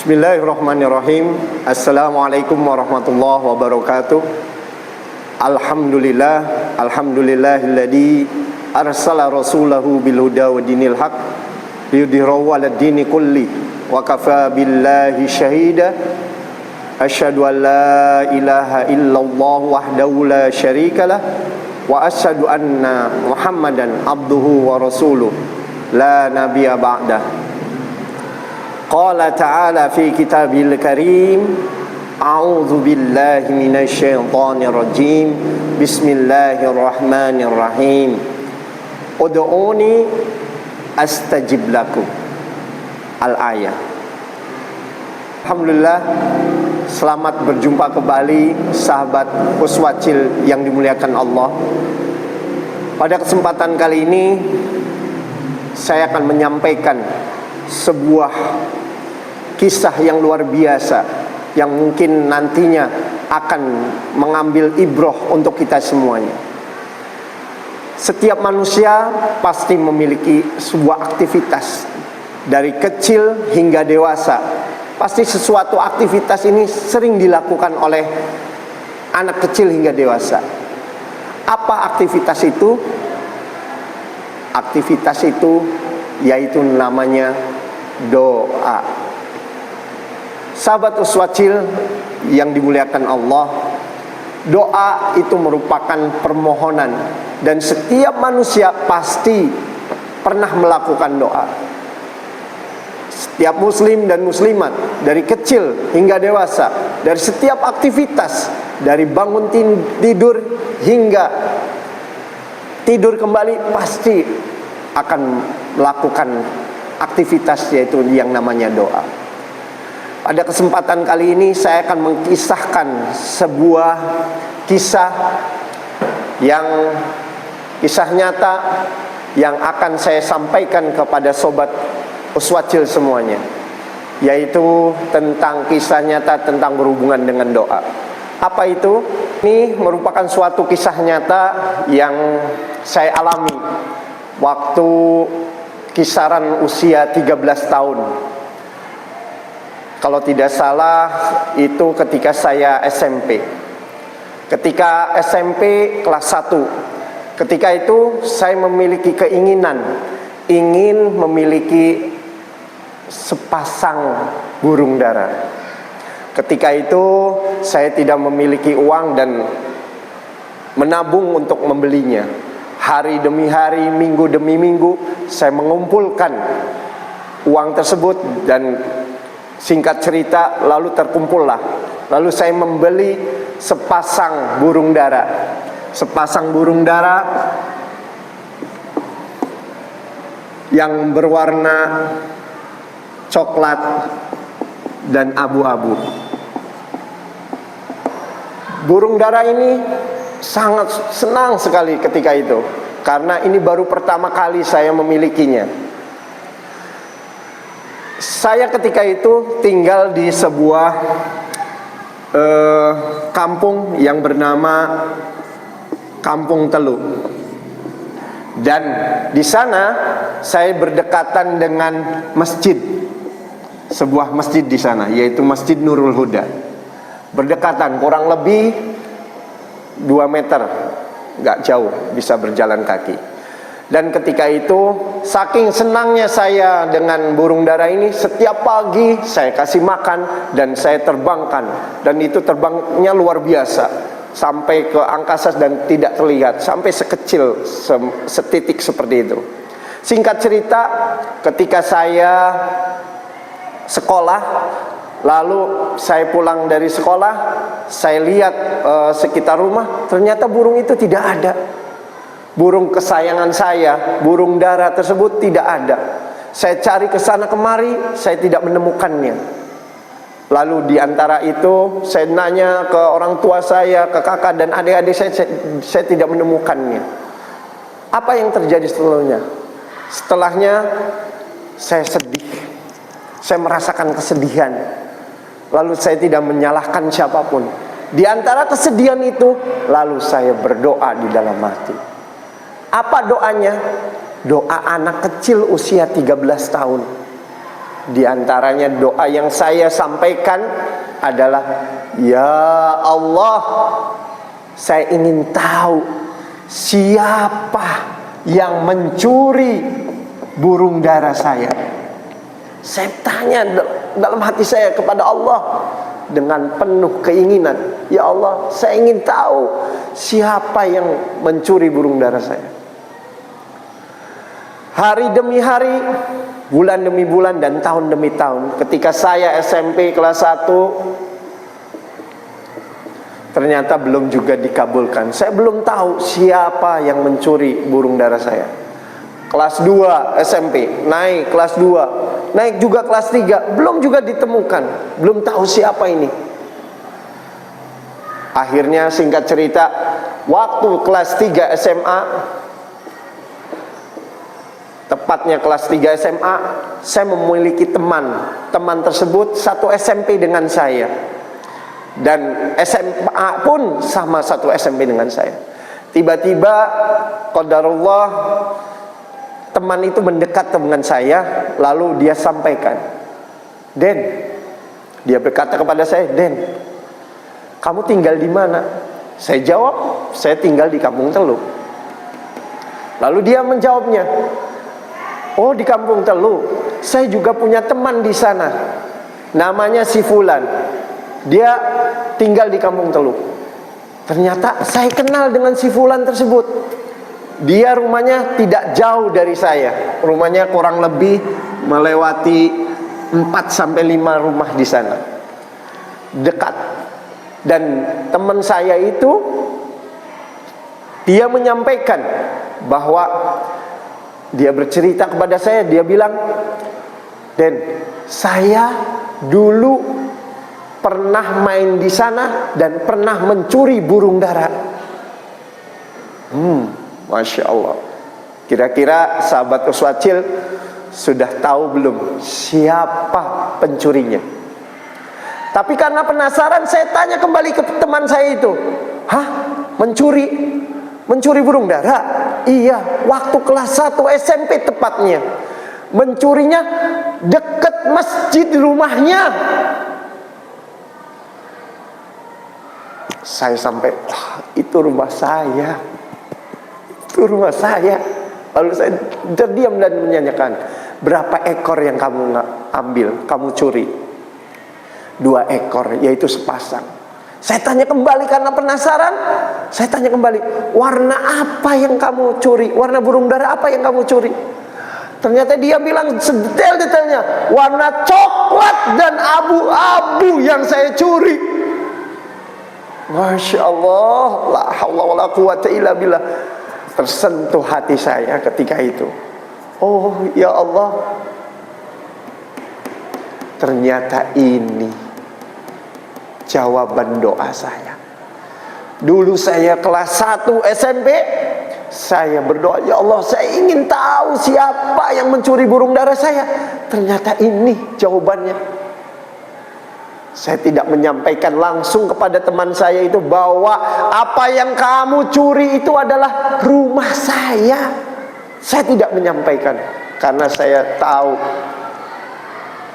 Bismillahirrahmanirrahim. Assalamualaikum warahmatullahi wabarakatuh. Alhamdulillahilladzi arsala rasulahu bil huda wa dinil haq liyudhhirahu 'alad dini kulli wa kafa billahi syahida. Asyhadu an la ilaha illallah wahdahu la syarikalah wa asyhadu anna Muhammadan abduhu wa rasuluh la nabiyya ba'dah. Qala ta'ala fi kitabil karim, a'udzu billahi minasy syaithanir rajim. Bismillahirrahmanirrahim. Ud'uni astajib lakum. Al-ayah. Alhamdulillah, selamat berjumpa kembali sahabat Uswacil yang dimuliakan Allah. Pada kesempatan kali ini saya akan menyampaikan sebuah kisah yang luar biasa yang mungkin nantinya akan mengambil ibroh untuk kita semuanya. Setiap manusia pasti memiliki sebuah aktivitas, dari kecil hingga dewasa. Pasti sesuatu aktivitas ini sering dilakukan oleh anak kecil hingga dewasa. Apa aktivitas itu? Aktivitas itu yaitu namanya doa. Sahabat Uswacil yang dimuliakan Allah, doa itu merupakan permohonan, dan setiap manusia pasti pernah melakukan doa. Setiap muslim dan muslimat, dari kecil hingga dewasa, dari setiap aktivitas, dari bangun tidur hingga tidur kembali, pasti akan melakukan aktivitas yaitu yang namanya doa. Pada kesempatan kali ini saya akan mengkisahkan sebuah kisah nyata yang akan saya sampaikan kepada sobat Uswacil semuanya, yaitu tentang kisah nyata tentang berhubungan dengan doa. Apa itu? Ini merupakan suatu kisah nyata yang saya alami waktu kisaran usia 13 tahun. Kalau tidak salah itu ketika saya SMP. Ketika SMP kelas 1. Ketika itu saya memiliki keinginan ingin memiliki sepasang burung dara. Ketika itu saya tidak memiliki uang dan menabung untuk membelinya. Hari demi hari, minggu demi minggu, saya mengumpulkan uang tersebut, dan singkat cerita lalu terkumpullah. Lalu saya membeli sepasang burung dara. Sepasang burung dara yang berwarna coklat dan abu-abu. Burung dara ini sangat senang sekali ketika itu, karena ini baru pertama kali saya memilikinya. Saya ketika itu tinggal di sebuah kampung yang bernama Kampung Teluk. Dan di sana saya berdekatan dengan masjid, sebuah masjid di sana, yaitu Masjid Nurul Huda. Berdekatan, kurang lebih 2 meter, gak jauh, bisa berjalan kaki. Dan ketika itu saking senangnya saya dengan burung dara ini, setiap pagi saya kasih makan dan saya terbangkan. Dan itu terbangnya luar biasa, sampai ke angkasa dan tidak terlihat, sampai sekecil setitik seperti itu. Singkat cerita, ketika saya sekolah, lalu saya pulang dari sekolah, saya lihat sekitar rumah, ternyata burung itu tidak ada. Burung kesayangan saya, burung dara tersebut tidak ada. Saya cari ke sana kemari, saya tidak menemukannya. Lalu di antara itu saya nanya ke orang tua saya, ke kakak dan adik-adik saya tidak menemukannya. Apa yang terjadi setelahnya? Setelahnya saya sedih. Saya merasakan kesedihan. Lalu saya tidak menyalahkan siapapun. Di antara kesedihan itu, lalu saya berdoa di dalam hati. Apa doanya? Doa anak kecil usia 13 tahun. Di antaranya doa yang saya sampaikan adalah, ya Allah, saya ingin tahu siapa yang mencuri burung dara saya. Saya tanya dalam hati saya kepada Allah dengan penuh keinginan, ya Allah, saya ingin tahu siapa yang mencuri burung dara saya. Hari demi hari, bulan demi bulan, dan tahun demi tahun, ketika saya SMP kelas 1, ternyata belum juga dikabulkan. Saya belum tahu siapa yang mencuri burung dara saya. Kelas 2 SMP, naik kelas 2, naik juga kelas 3, belum juga ditemukan. Belum tahu siapa ini. Akhirnya singkat cerita, waktu kelas 3 SMA, tepatnya kelas 3 SMA, saya memiliki teman. Teman tersebut satu SMP dengan saya, dan SMA pun sama satu SMP dengan saya. Tiba-tiba qadarullah, teman itu mendekat dengan saya, lalu dia sampaikan, Den, dia berkata kepada saya, Den, kamu tinggal di mana? Saya jawab, saya tinggal di Kampung Teluk. Lalu dia menjawabnya, oh, di Kampung Teluk, saya juga punya teman di sana, namanya si Fulan, dia tinggal di Kampung Teluk. Ternyata saya kenal dengan si Fulan tersebut. Dia rumahnya tidak jauh dari saya. Rumahnya kurang lebih melewati 4-5 rumah di sana. Dekat. Dan teman saya itu, dia menyampaikan bahwa dia bercerita kepada saya, dia bilang, Den, saya dulu pernah main di sana dan pernah mencuri burung dara. Masya Allah. Kira-kira sahabat Uswacil sudah tahu belum siapa pencurinya? Tapi karena penasaran, saya tanya kembali ke teman saya itu. Hah? Mencuri burung dara? Iya, waktu kelas 1 SMP tepatnya. Mencurinya dekat masjid rumahnya. Saya sampai, wah, itu rumah saya. Itu rumah saya. Lalu saya terdiam dan menanyakan, berapa ekor yang kamu ambil, kamu curi? 2 ekor, yaitu sepasang. Saya tanya kembali karena penasaran. Saya tanya kembali, warna apa yang kamu curi? Warna burung dara apa yang kamu curi? Ternyata dia bilang sedetail-detailnya, warna coklat dan abu-abu yang saya curi. Masya Allah, la haula wala quwata illa billah. Tersentuh hati saya ketika itu. Oh ya Allah, ternyata ini jawaban doa saya. Dulu saya kelas 1 SMP, saya berdoa, ya Allah, saya ingin tahu siapa yang mencuri burung dara saya. Ternyata ini jawabannya. Saya tidak menyampaikan langsung kepada teman saya itu bahwa apa yang kamu curi itu adalah rumah saya. Saya tidak menyampaikan karena saya tahu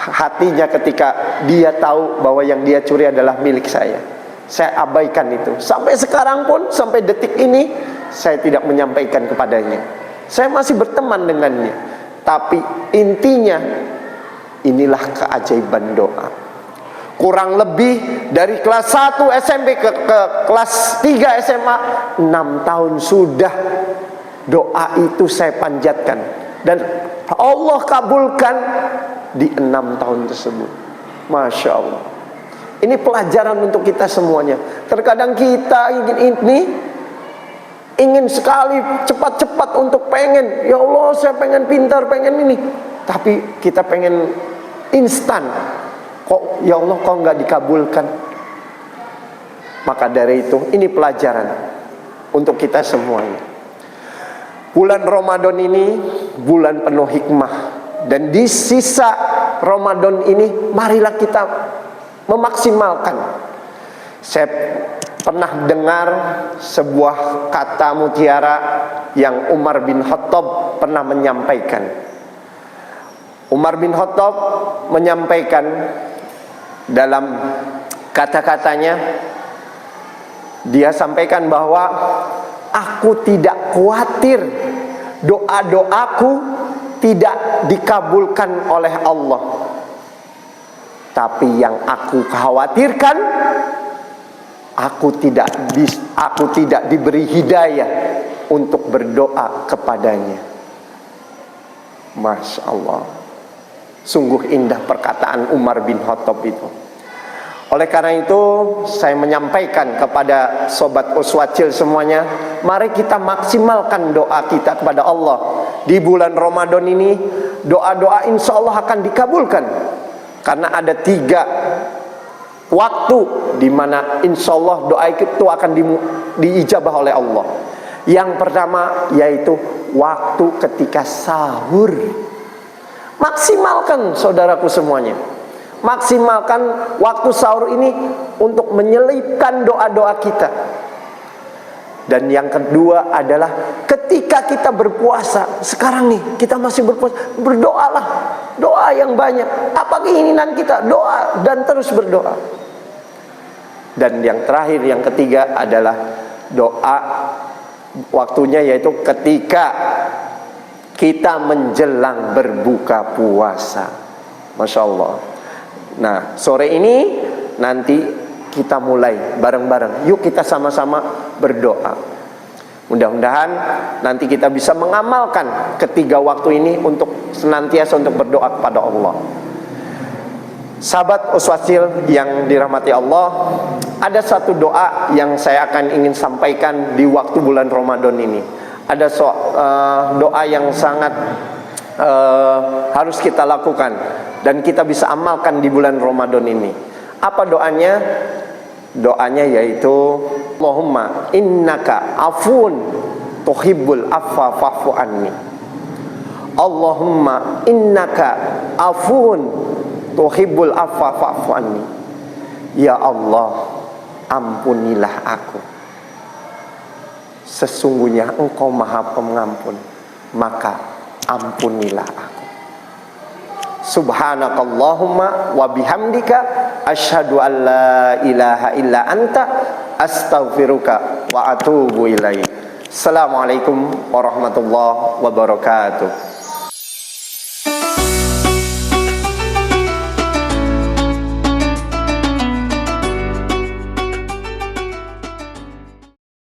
hatinya ketika dia tahu bahwa yang dia curi adalah milik saya. Saya abaikan itu. Sampai sekarang pun, sampai detik ini, saya tidak menyampaikan kepadanya. Saya masih berteman dengannya. Tapi intinya, inilah keajaiban doa. Kurang lebih dari kelas 1 SMP ke kelas 3 SMA, 6 tahun sudah doa itu saya panjatkan. Dan Allah kabulkan di 6 tahun tersebut. Masya Allah. Ini pelajaran untuk kita semuanya. Terkadang kita ingin sekali cepat-cepat untuk pengen, ya Allah, saya pengen pintar, pengen ini. Tapi kita pengen instan. Kok ya Allah, kok nggak dikabulkan? Maka dari itu, ini pelajaran untuk kita semuanya. Bulan Ramadan ini bulan penuh hikmah. Dan di sisa Ramadan ini, marilah kita memaksimalkan. Saya pernah dengar sebuah kata mutiara yang Umar bin Khattab pernah menyampaikan. Umar bin Khattab menyampaikan dalam kata-katanya, dia sampaikan bahwa aku tidak khawatir doa-doaku tidak dikabulkan oleh Allah, tapi yang aku khawatirkan aku tidak diberi hidayah untuk berdoa kepadanya. Masya Allah, sungguh indah perkataan Umar bin Khattab itu. Oleh karena itu saya menyampaikan kepada sobat Uswacil semuanya, mari kita maksimalkan doa kita kepada Allah di bulan Ramadan ini. Doa-doa insya Allah akan dikabulkan, karena ada 3 waktu di mana insya Allah doa itu akan diijabah oleh Allah. Yang pertama yaitu waktu ketika sahur. Maksimalkan saudaraku semuanya, maksimalkan waktu sahur ini untuk menyelipkan doa-doa kita. Dan yang kedua adalah ketika kita berpuasa. Sekarang nih kita masih berpuasa, berdoalah, doa yang banyak. Apa keinginan kita? Doa, dan terus berdoa. Dan yang terakhir, yang ketiga adalah doa waktunya, yaitu ketika kita menjelang berbuka puasa. Masya Allah. Nah, sore ini nanti kita mulai bareng-bareng. Yuk kita sama-sama berdoa. Mudah-mudahan nanti kita bisa mengamalkan ketiga waktu ini untuk senantiasa untuk berdoa kepada Allah. Sahabat Uswacil yang dirahmati Allah, ada satu doa yang saya akan ingin sampaikan di waktu bulan Ramadan ini. Ada doa yang sangat harus kita lakukan dan kita bisa amalkan di bulan Ramadan ini. Apa doanya? Doanya yaitu Allahumma innaka afun tuhibbul afwa fa'fu anni. Allahumma innaka afun tuhibbul afwa fa'fu anni. Ya Allah, ampunilah aku. Sesungguhnya Engkau Maha Pengampun, maka ampunilah aku. Subhanakallahumma wa bihamdika asyhadu an la ilaha illa anta astaghfiruka wa atubu ilaik. Assalamualaikum warahmatullahi wabarakatuh.